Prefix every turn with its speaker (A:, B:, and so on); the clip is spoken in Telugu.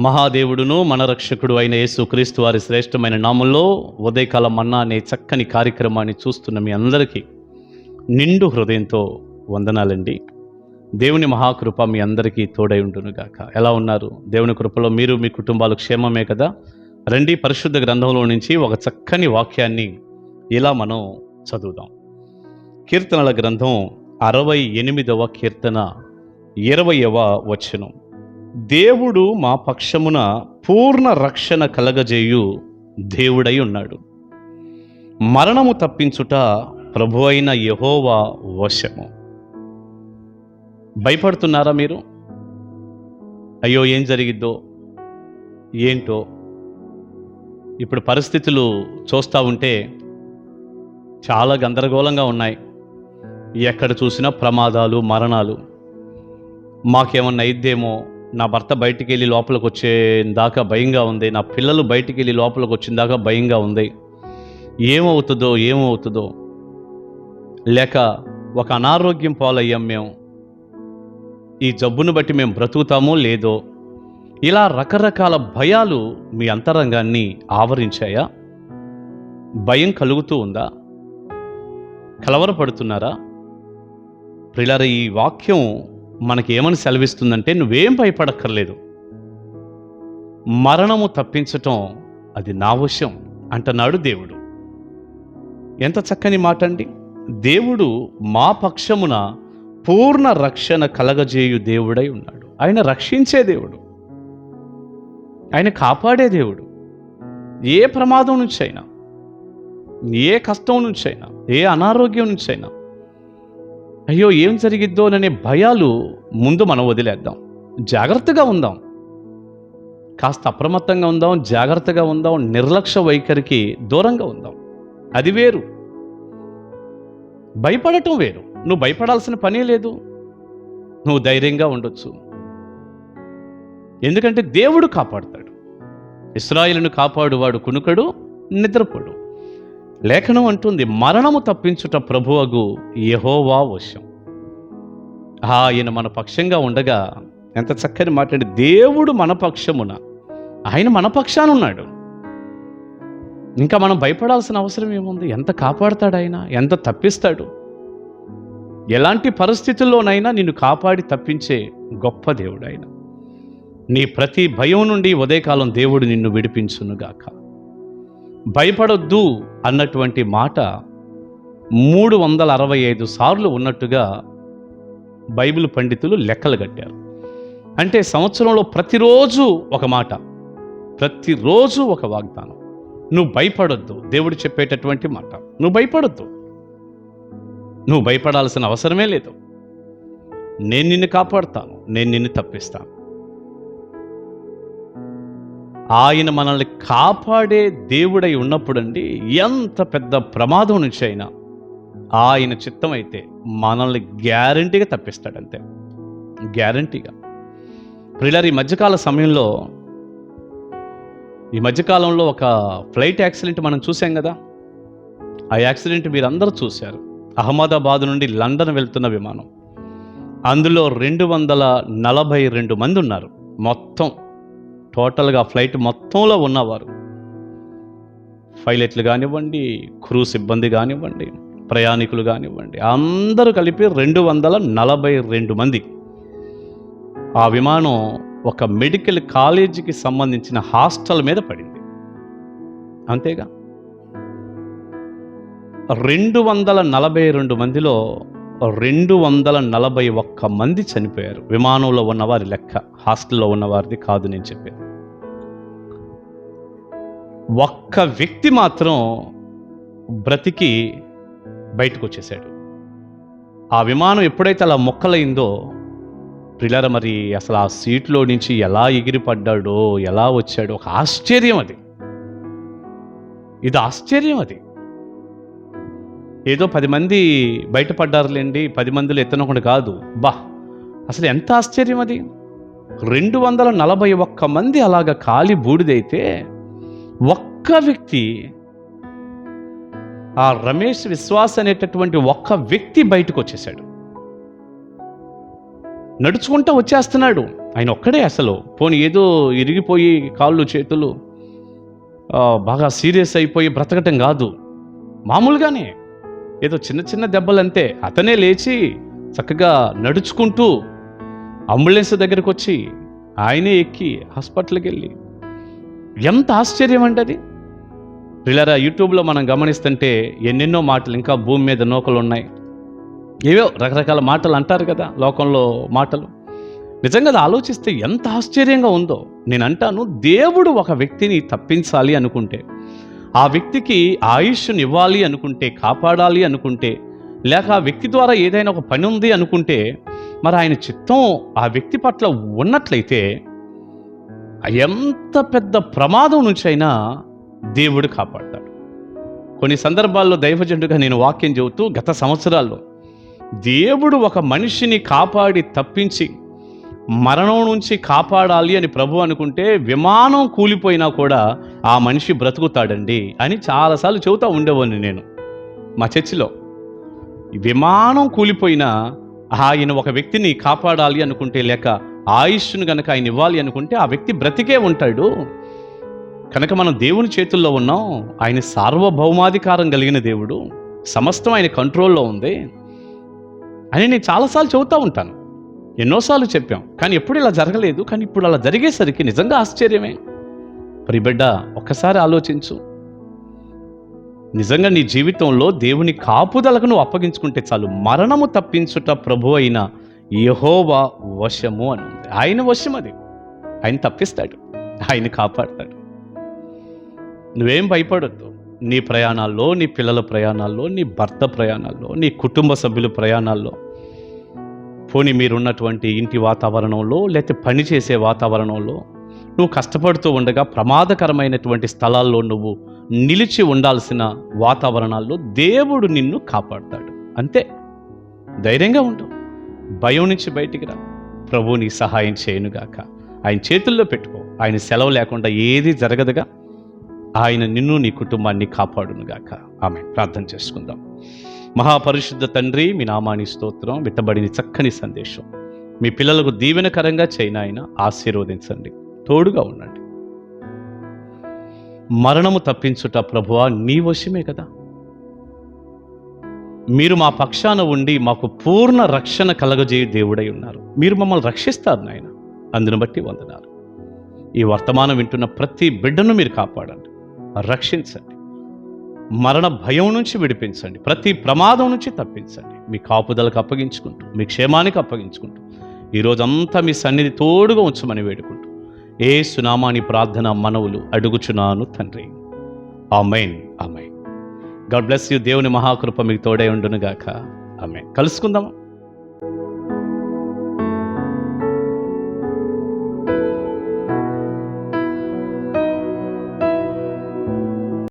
A: మహాదేవుడును మన రక్షకుడు అయిన యేసుక్రీస్తు వారి శ్రేష్టమైన నామంలో ఉదయకాల మన్నా అనే చక్కని కార్యక్రమాన్ని చూస్తున్న మీ అందరికీ నిండు హృదయంతో వందనాలండి. దేవుని మహాకృప మీ అందరికీ తోడై ఉండునుగాక. ఎలా ఉన్నారు? దేవుని కృపలో మీరు మీ కుటుంబాలు క్షేమమే కదా? రండి, పరిశుద్ధ గ్రంథంలో నుంచి ఒక చక్కని వాక్యాన్ని ఇలా మనం చదువుదాం. కీర్తనల గ్రంథం 68వ కీర్తన 20వ వచనం. దేవుడు మా పక్షమున పూర్ణ రక్షణ కలగజేయు దేవుడై ఉన్నాడు. మరణము తప్పించుట ప్రభు అయిన యెహోవా వశము. భయపడుతున్నారా మీరు? అయ్యో ఏం జరిగిద్దో ఏంటో. ఇప్పుడు పరిస్థితులు చూస్తూ ఉంటే చాలా గందరగోళంగా ఉన్నాయి. ఎక్కడ చూసినా ప్రమాదాలు, మరణాలు. మాకేమన్నా అయిద్దేమో, నా భర్త బయటికి వెళ్ళి లోపలికి వచ్చే దాకా భయంగా ఉంది, నా పిల్లలు బయటికి వెళ్ళి లోపలికి వచ్చిన దాకా భయంగా ఉంది. ఏమవుతుందో లేక ఒక అనారోగ్యం పాలయ్యాం మేము, ఈ జబ్బును బట్టి మేము బ్రతుకుతామో లేదో, ఇలా రకరకాల భయాలు మీ అంతరంగాన్ని ఆవరించాయా? భయం కలుగుతూ ఉందా? కలవరపడుతున్నారా? ప్రియులారా, ఈ వాక్యం మనకి ఏమని సెలవిస్తుందంటే, నువ్వేం భయపడక్కర్లేదు, మరణము తప్పించటం అది నా వశం అంటున్నాడు దేవుడు. ఎంత చక్కని మాట అండి. దేవుడు మా పక్షమున పూర్ణ రక్షణ కలగజేయు దేవుడై ఉన్నాడు. ఆయన రక్షించే దేవుడు, ఆయన కాపాడే దేవుడు. ఏ ప్రమాదం నుంచైనా, ఏ కష్టం నుంచైనా, ఏ అనారోగ్యం నుంచైనా, అయ్యో ఏం జరిగిద్దోననే భయాలు ముందు మనం వదిలేద్దాం. జాగ్రత్తగా ఉందాం, కాస్త అప్రమత్తంగా ఉందాం, జాగ్రత్తగా ఉందాం, నిర్లక్ష్య వైఖరికి దూరంగా ఉందాం. అది వేరు, భయపడటం వేరు. నువ్వు భయపడాల్సిన పనే లేదు, నువ్వు ధైర్యంగా ఉండొచ్చు. ఎందుకంటే దేవుడు కాపాడుతాడు. ఇశ్రాయేలును కాపాడువాడు కునుకడు, నిద్రపోడు. లేఖనం అంటుంది, మరణము తప్పించుట ప్రభువగు యెహోవా వశం. ఆయన మన పక్షంగా ఉండగా, ఎంత చక్కని మాట్లాడి, దేవుడు మన పక్షమున, ఆయన మన పక్షాన ఉన్నాడు. ఇంకా మనం భయపడాల్సిన అవసరం ఏముంది? ఎంత కాపాడుతాడు ఆయన, ఎంత తప్పిస్తాడు. ఎలాంటి పరిస్థితుల్లోనైనా నిన్ను కాపాడి తప్పించే గొప్ప దేవుడు ఆయన. నీ ప్రతి భయం నుండి ఉదయకాలం దేవుడు నిన్ను విడిపించునుగాక. భయపడొద్దు అన్నటువంటి మాట 365 సార్లు ఉన్నట్టుగా బైబిల్ పండితులు లెక్కలు కట్టారు. అంటే సంవత్సరంలో ప్రతిరోజు ఒక మాట, ప్రతిరోజు ఒక వాగ్దానం. నువ్వు భయపడొద్దు, దేవుడు చెప్పేటటువంటి మాట. నువ్వు భయపడొద్దు, నువ్వు భయపడాల్సిన అవసరమే లేదు. నేను నిన్ను కాపాడుతాను, నేను నిన్ను తప్పిస్తాను. ఆయన మనల్ని కాపాడే దేవుడై ఉన్నప్పుడండి, ఎంత పెద్ద ప్రమాదం నుంచి అయినా ఆయన చిత్తం అయితే మనల్ని గ్యారంటీగా తప్పిస్తాడంతే, గ్యారంటీగా. ప్రియులారా, ఈ మధ్యకాలంలో ఒక ఫ్లైట్ యాక్సిడెంట్ మనం చూసాం కదా. ఆ యాక్సిడెంట్ మీరందరూ చూశారు. అహ్మదాబాద్ నుండి లండన్ వెళ్తున్న విమానం. అందులో 242 మంది ఉన్నారు. మొత్తం టోటల్గా ఫ్లైట్ మొత్తంలో ఉన్నవారు, పైలట్లు కానివ్వండి, క్రూ సిబ్బంది కానివ్వండి, ప్రయాణికులు కానివ్వండి, అందరూ కలిపి 242 మంది. ఆ విమానం ఒక మెడికల్ కాలేజీకి సంబంధించిన హాస్టల్ మీద పడింది. అంతేగా, 242 మందిలో 241 మంది చనిపోయారు. విమానంలో ఉన్నవారి లెక్క, హాస్టల్లో ఉన్నవారిది కాదు నేను చెప్పేది. ఒక్క వ్యక్తి మాత్రం బ్రతికి బయటకు వచ్చేసాడు. ఆ విమానం ఎప్పుడైతే అలా మొక్కలైందో, ప్రియులారా, మరి అసలు ఆ సీట్లో నుంచి ఎలా ఎగిరిపడ్డాడో, ఎలా వచ్చాడో, ఒక ఆశ్చర్యం అది. ఇది ఆశ్చర్యం అది. ఏదో 10 మంది బయటపడ్డారులేండి, 10 మందిలో ఎత్తనకుండా కాదు. అసలు ఎంత ఆశ్చర్యం అది. 241 మంది అలాగ కాలి బూడిదైతే, ఒక్క వ్యక్తి, ఆ రమేష్ విశ్వాస్ అనేటటువంటి ఒక్క వ్యక్తి బయటకు వచ్చేసాడు. నడుచుకుంటూ వచ్చేస్తున్నాడు. ఆయన ఒక్కడే అసలు. పోనీ ఏదో ఇరిగిపోయి కాళ్ళు చేతులు బాగా సీరియస్ అయిపోయి బ్రతకటం కాదు, మామూలుగానే ఏదో చిన్న చిన్న దెబ్బలంతే. అతనే లేచి చక్కగా నడుచుకుంటూ అంబులెన్స్ దగ్గరకు వచ్చి ఆయనే ఎక్కి హాస్పిటల్కి వెళ్ళి, ఎంత ఆశ్చర్యం అంటే అది. పిల్లరా, యూట్యూబ్లో మనం గమనిస్తుంటే ఎన్నెన్నో మాటలు, ఇంకా భూమి మీద నూకలు ఉన్నాయి, ఏవో రకరకాల మాటలు అంటారు కదా లోకంలో మాటలు. నిజంగా అది ఆలోచిస్తే ఎంత ఆశ్చర్యంగా ఉందో. నేను అంటాను, దేవుడు ఒక వ్యక్తిని తప్పించాలి అనుకుంటే, ఆ వ్యక్తికి ఆయుష్ని ఇవ్వాలి అనుకుంటే, కాపాడాలి అనుకుంటే, లేక ఆ వ్యక్తి ద్వారా ఏదైనా ఒక పని ఉంది అనుకుంటే, మరి ఆయన చిత్తం ఆ వ్యక్తి పట్ల ఉన్నట్లయితే ఎంత పెద్ద ప్రమాదం నుంచి అయినా దేవుడు కాపాడతాడు. కొన్ని సందర్భాల్లో దైవజనుడిగా నేను వాక్యం చెబుతూ, గత సంవత్సరాల్లో దేవుడు ఒక మనిషిని కాపాడి తప్పించి మరణం నుంచి కాపాడాలి అని ప్రభు అనుకుంటే, విమానం కూలిపోయినా కూడా ఆ మనిషి బ్రతుకుతాడండి అని చాలాసార్లు చెబుతూ ఉండేవాడిని నేను మా చర్చిలో. విమానం కూలిపోయినా ఆయన ఒక వ్యక్తిని కాపాడాలి అనుకుంటే, లేక ఆయుష్ను కనుక ఆయన ఇవ్వాలి అనుకుంటే, ఆ వ్యక్తి బ్రతికే ఉంటాడు. కనుక మనం దేవుని చేతుల్లో ఉన్నాం. ఆయన సార్వభౌమాధికారం కలిగిన దేవుడు, సమస్తం ఆయన కంట్రోల్లో ఉంది అని నేను చాలాసార్లు చెబుతూ ఉంటాను. ఎన్నోసార్లు చెప్పాం, కానీ ఎప్పుడు ఇలా జరగలేదు. కానీ ఇప్పుడు అలా జరిగేసరికి నిజంగా ఆశ్చర్యమే. ప్రియబిడ్డ, ఒక్కసారి ఆలోచించు. నిజంగా నీ జీవితంలో దేవుని కాపుదలకు నువ్వు అప్పగించుకుంటే చాలు, మరణము తప్పించుట ప్రభు అయిన యెహోవా వశము అని ఉంది. ఆయన వశం అది. ఆయన తప్పిస్తాడు, ఆయన కాపాడతాడు. నువ్వేం భయపడొద్దు. నీ ప్రయాణాల్లో, నీ పిల్లల ప్రయాణాల్లో, నీ భర్త ప్రయాణాల్లో, నీ కుటుంబ సభ్యుల ప్రయాణాల్లో, పోనీ మీరున్నటువంటి ఇంటి వాతావరణంలో, లేకపోతే పనిచేసే వాతావరణంలో, నువ్వు కష్టపడుతూ ఉండగా ప్రమాదకరమైనటువంటి స్థలాల్లో నువ్వు నిలిచి ఉండాల్సిన వాతావరణాల్లో దేవుడు నిన్ను కాపాడతాడు. అంతే. ధైర్యంగా ఉండు, భయం నుంచి బయటికి రా. ప్రభువు నీ సహాయం చేయనుగాక. ఆయన చేతుల్లో పెట్టుకో. ఆయన సెలవు లేకుండా ఏది జరగదుగా. ఆయన నిన్ను, నీ కుటుంబాన్ని కాపాడునుగాక. ఆమేన్. ప్రార్థన చేసుకుందాం. మహాపరిశుద్ధ తండ్రి, మీ నామాని స్తోత్రం. విత్తబడిన చక్కని సందేశం మీ పిల్లలకు దీవెనకరంగా చేయన ఆయన ఆశీర్వదించండి, తోడుగా ఉండండి. మరణము తప్పించుట ప్రభువా నీ వశమే కదా. మీరు మా పక్షాన ఉండి మాకు పూర్ణ రక్షణ కలగజేయ దేవుడై ఉన్నారు. మీరు మమ్మల్ని రక్షిస్తారు నాయన. అందును బట్టి వందనాలు. ఈ వర్తమానం వింటున్న ప్రతి బిడ్డను మీరు కాపాడండి, రక్షించండి, మరణ భయం నుంచి విడిపించండి, ప్రతి ప్రమాదం నుంచి తప్పించండి. మీ కాపుదలకు అప్పగించుకుంటూ, మీ క్షేమానికి అప్పగించుకుంటూ ఈరోజంతా మీ సన్నిధి తోడుగా ఉంచమని వేడుకుంటూ యేసు నామాని ప్రార్థన మనవులు అడుగుచున్నాను తండ్రి. ఆమేన్. ఆమేన్. God bless you. దేవుని మహాకృప మీకు తోడై ఉండునుగాక. ఆమేన్. కలుసుకుందాం.